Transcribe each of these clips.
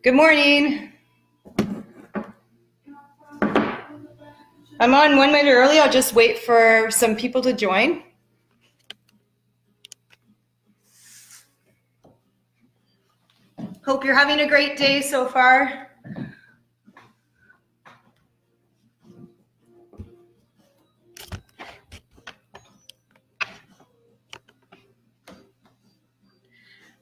Good morning. I'm on 1 minute early. I'll just wait for some people to join. Hope you're having a great day so far.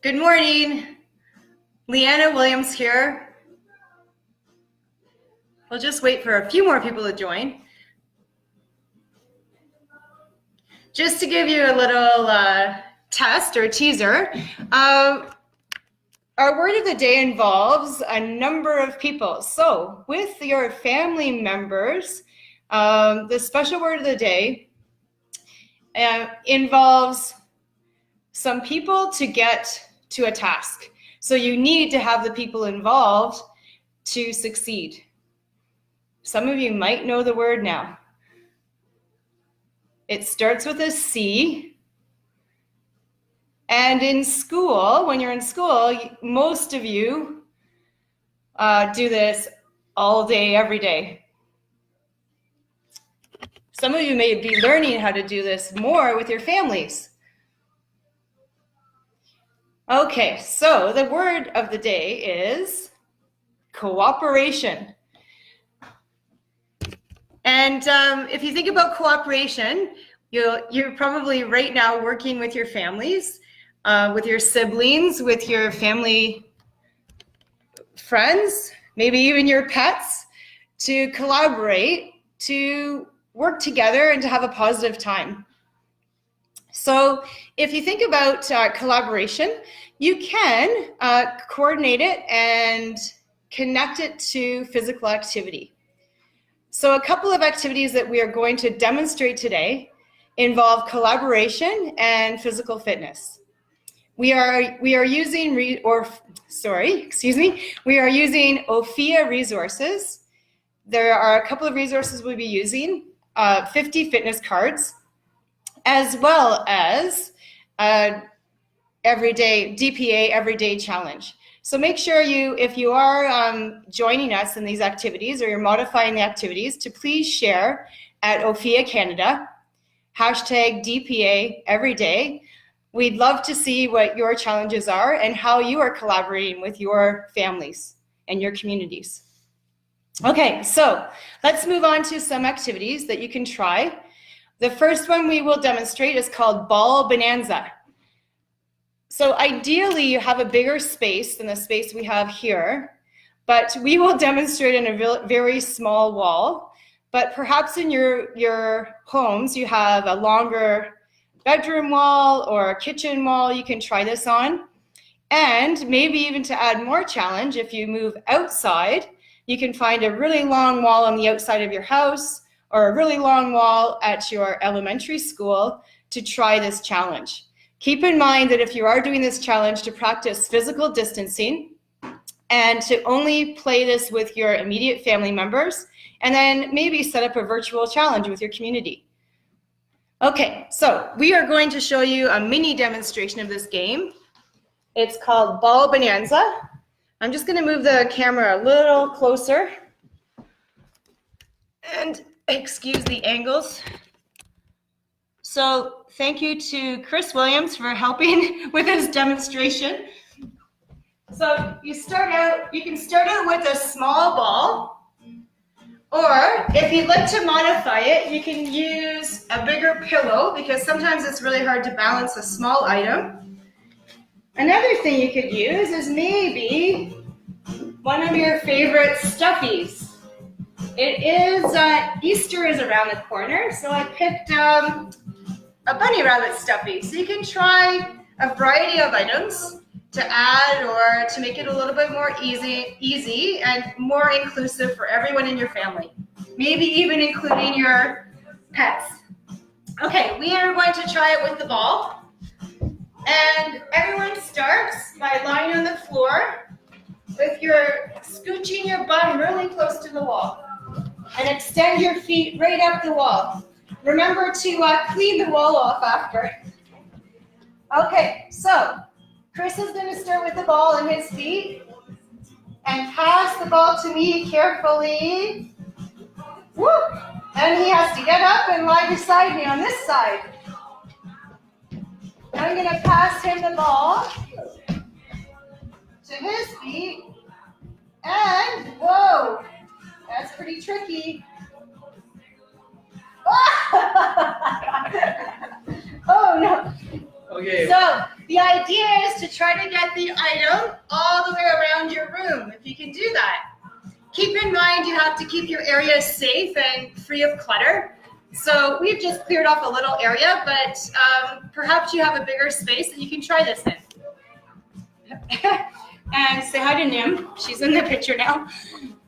Good morning. Liana Williams here. We'll just wait for a few more people to join. Just to give you a little test or teaser, our word of the day involves a number of people. So with your family members, the special word of the day involves some people to get to a task. So you need to have the people involved to succeed. Some of you might know the word now. It starts with a C. And in school, when you're in school, most of you do this all day, every day. Some of you may be learning how to do this more with your families. Okay, so the word of the day is cooperation. And if you think about cooperation, you're probably right now working with your families, with your siblings, with your family friends, maybe even your pets, to collaborate, to work together and to have a positive time. So if you think about collaboration, you can coordinate it and connect it to physical activity. So a couple of activities that we are going to demonstrate today involve collaboration and physical fitness. We are using Ophea resources. There are a couple of resources we'll be using, 50 fitness cards, as well as DPA everyday challenge. So make sure if you are joining us in these activities or you're modifying the activities, to please share at Ophea Canada, #DPA everyday. We'd love to see what your challenges are and how you are collaborating with your families and your communities. Okay, so let's move on to some activities that you can try. The first one we will demonstrate is called Ball Bonanza. So ideally, you have a bigger space than the space we have here, but we will demonstrate in a very small wall. But perhaps in your homes, you have a longer bedroom wall or a kitchen wall you can try this on. And maybe even to add more challenge, if you move outside, you can find a really long wall on the outside of your house or a really long wall at your elementary school to try this challenge. Keep in mind that if you are doing this challenge, to practice physical distancing and to only play this with your immediate family members, and then maybe set up a virtual challenge with your community. Okay, so we are going to show you a mini demonstration of this game. It's called Ball Bonanza. I'm just going to move the camera a little closer. And excuse the angles. So thank you to Chris Williams for helping with this demonstration. So you can start out with a small ball, or if you'd like to modify it, you can use a bigger pillow because sometimes it's really hard to balance a small item. Another thing you could use is maybe one of your favorite stuffies. It is, Easter is around the corner, so I picked a bunny rabbit stuffy. So you can try a variety of items to add or to make it a little bit more easy and more inclusive for everyone in your family. Maybe even including your pets. Okay, we are going to try it with the ball. And everyone starts by lying on the floor with scooching your bum really close to the wall. And extend your feet right up the wall. Remember to clean the wall off after. Okay, so Chris is going to start with the ball and his feet. And pass the ball to me carefully. Woo! And he has to get up and lie beside me on this side. Now I'm going to pass him the ball to his feet. And, whoa, that's pretty tricky. Oh, no. Okay. So the idea is to try to get the item all the way around your room, if you can do that. Keep in mind you have to keep your area safe and free of clutter. So we've just cleared off a little area, but perhaps you have a bigger space and you can try this in. And say hi to Nim. She's in the picture now.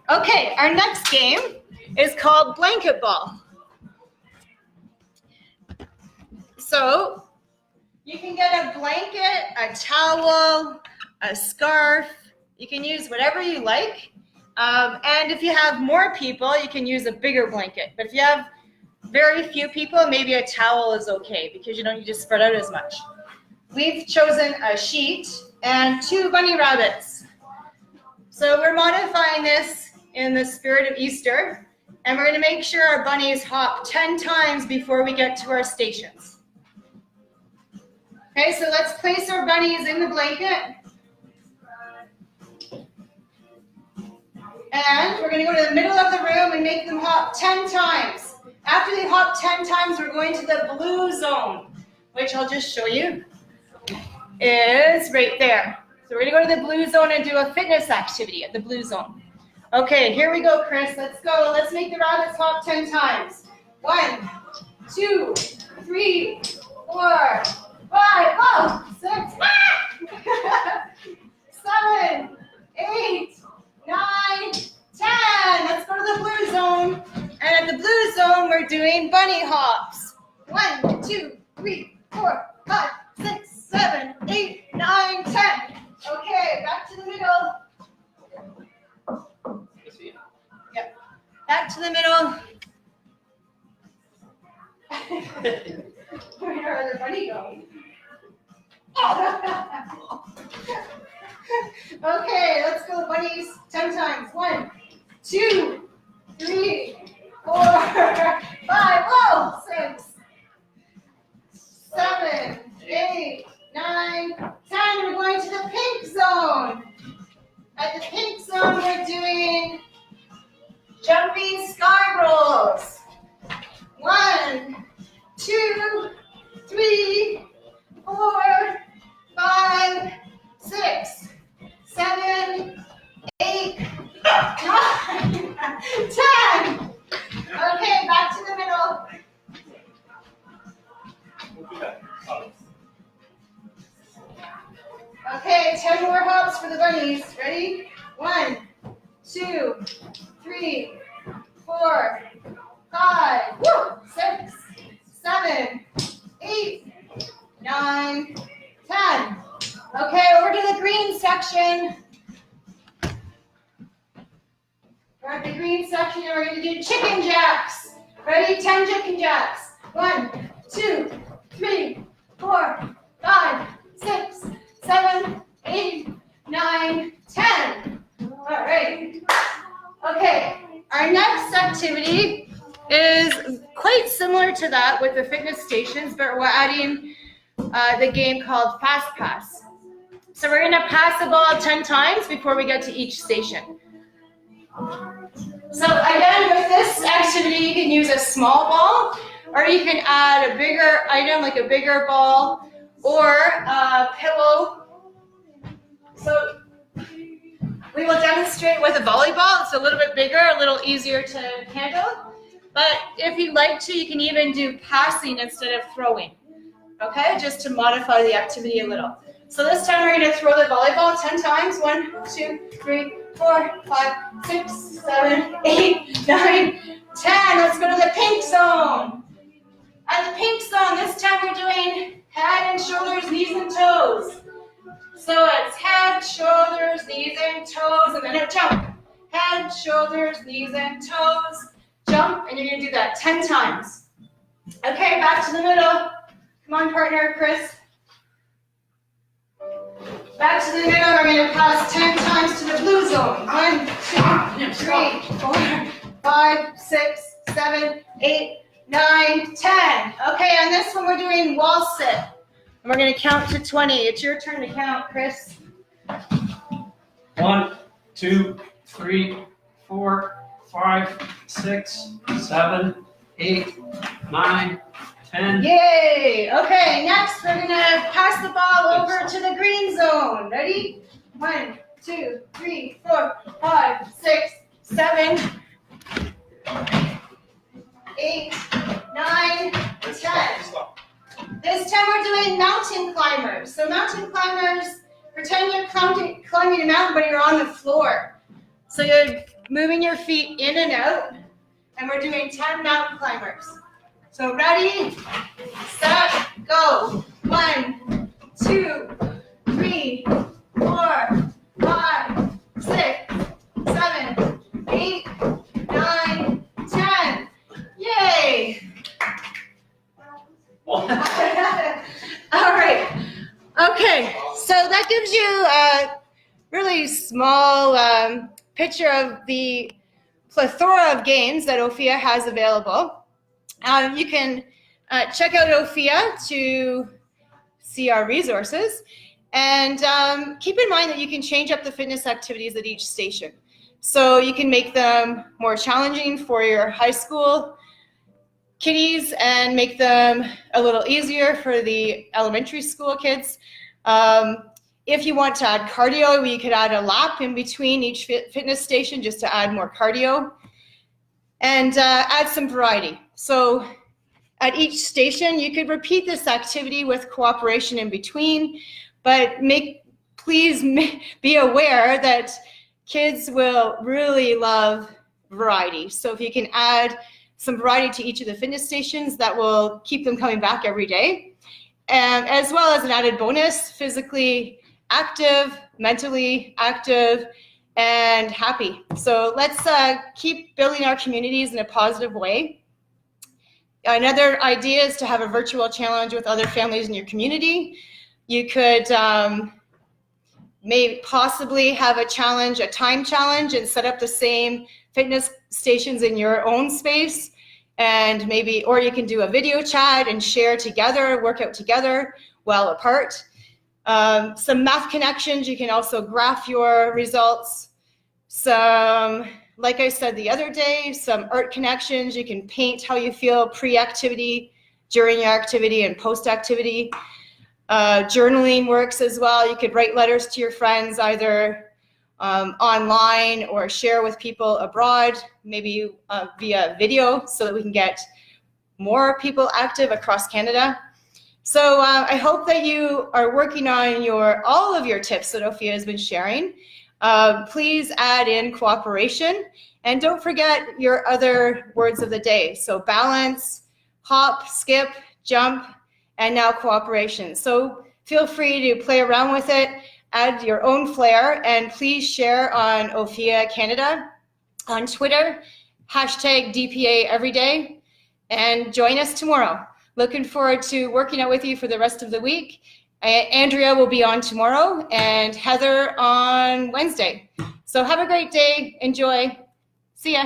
Okay, our next game is called Blanket Ball. So you can get a blanket, a towel, a scarf. You can use whatever you like. And if you have more people, you can use a bigger blanket. But if you have very few people, maybe a towel is okay because you don't need to spread out as much. We've chosen a sheet and 2 bunny rabbits. So we're modifying this in the spirit of Easter. And we're going to make sure our bunnies hop 10 times before we get to our stations. Okay, so let's place our bunnies in the blanket. And we're going to go to the middle of the room and make them hop 10 times. After they hop 10 times, we're going to the blue zone, which I'll just show you, is right there. So we're going to go to the blue zone and do a fitness activity at the blue zone. Okay, here we go, Chris. Let's go. Let's make the rabbits hop 10 times. 1, 2, 3, 4, 5, oh, 6, 7, 8, 9, 10. Let's go to the blue zone. And at the blue zone, we're doing bunny hops. 1, 2, 3, 4, 5, 6, 7, 8, 9, 10. Okay, back to the middle. Yep. Back to the middle. Where the bunny going? Okay, let's go bunnies 10 times. 1, 2, 3, 4, 5, whoa, 6, 7, 8, 9, 10. We're going to the pink zone. At the pink zone, we're doing jumping sky rolls. 1, 2, 3, 4, 5, 6, 7, 8, 9, 10. Okay, back to the middle. Okay, 10 more hops for the bunnies. Ready? 1, 2, 3, 4, 5, 6, 7, 8, 9, 10. Okay, over to the green section. We're at the green section and we're going to do chicken jacks. Ready? 10 chicken jacks. 1, 2, 3, 4, 5, 6, 7, 8, 9, 10. All right. Okay, our next activity is quite similar to that with the fitness stations, but we're adding the game called Fast Pass. So we're going to pass the ball 10 times before we get to each station. So again, with this activity, you can use a small ball, or you can add a bigger item like a bigger ball or a pillow. So we will demonstrate with a volleyball. It's a little bit bigger, a little easier to handle. But if you'd like to, you can even do passing instead of throwing. Okay, just to modify the activity a little. So this time we're going to throw the volleyball 10 times. 1, 2, 3, 4, 5, 6, 7, 8, 9, 10. Let's go to the pink zone. At the pink zone, this time we're doing head and shoulders, knees and toes. So it's head, shoulders, knees and toes, and then a jump. Head, shoulders, knees and toes, jump, and you're going to do that 10 times. Okay, back to the middle. Come on, partner, Chris. Back back to the middle. We're going to pass 10 times to the blue zone. 1, 2, 3, 4, 5, 6, 7, 8, 9, 10. Okay, on this one we're doing wall sit. And we're going to count to 20. It's your turn to count, Chris. 1, 2, 3, 4, 5, 6, 7, 8, 9, 10. Yay! Okay, next we're going to pass the ball over to the green zone. Ready? 1, 2, 3, 4, 5, 6, 7, 8, 9, 10. This time we're doing mountain climbers. So mountain climbers, pretend you're climbing a mountain, but you're on the floor. So you're moving your feet in and out, and we're doing 10 mountain climbers. So ready, set, go. 1, 2, 3, 4, 5, 6, 7, 8, 9, 10. Yay! All right. Okay, so that gives you a really small picture of the plethora of games that Ophea has available. You can check out Ophea to see our resources, and keep in mind that you can change up the fitness activities at each station. So you can make them more challenging for your high school kiddies and make them a little easier for the elementary school kids. If you want to add cardio, you could add a lap in between each fitness station just to add more cardio, and add some variety. So at each station, you could repeat this activity with cooperation in between, but please be aware that kids will really love variety. So if you can add some variety to each of the fitness stations, that will keep them coming back every day. And as well as an added bonus, physically active, mentally active, and happy. So let's keep building our communities in a positive way. Another idea is to have a virtual challenge with other families in your community. You could maybe possibly have a challenge, a time challenge, and set up the same fitness stations in your own space. And maybe, or you can do a video chat and share together, work out together well apart. Some math connections, you can also graph your results. Some, like I said the other day, some art connections, you can paint how you feel pre-activity, during your activity, and post-activity. Journaling works as well. You could write letters to your friends either online or share with people abroad, maybe via video, so that we can get more people active across Canada. So I hope that you are working on all of your tips that Ophea has been sharing. Please add in cooperation, and don't forget your other words of the day. So balance, hop, skip, jump, and now cooperation. So feel free to play around with it, add your own flair, and please share on Ophea Canada on Twitter, #DPA everyday, and join us tomorrow. Looking forward to working out with you for the rest of the week. Andrea will be on tomorrow, and Heather on Wednesday. So have a great day. Enjoy. See ya.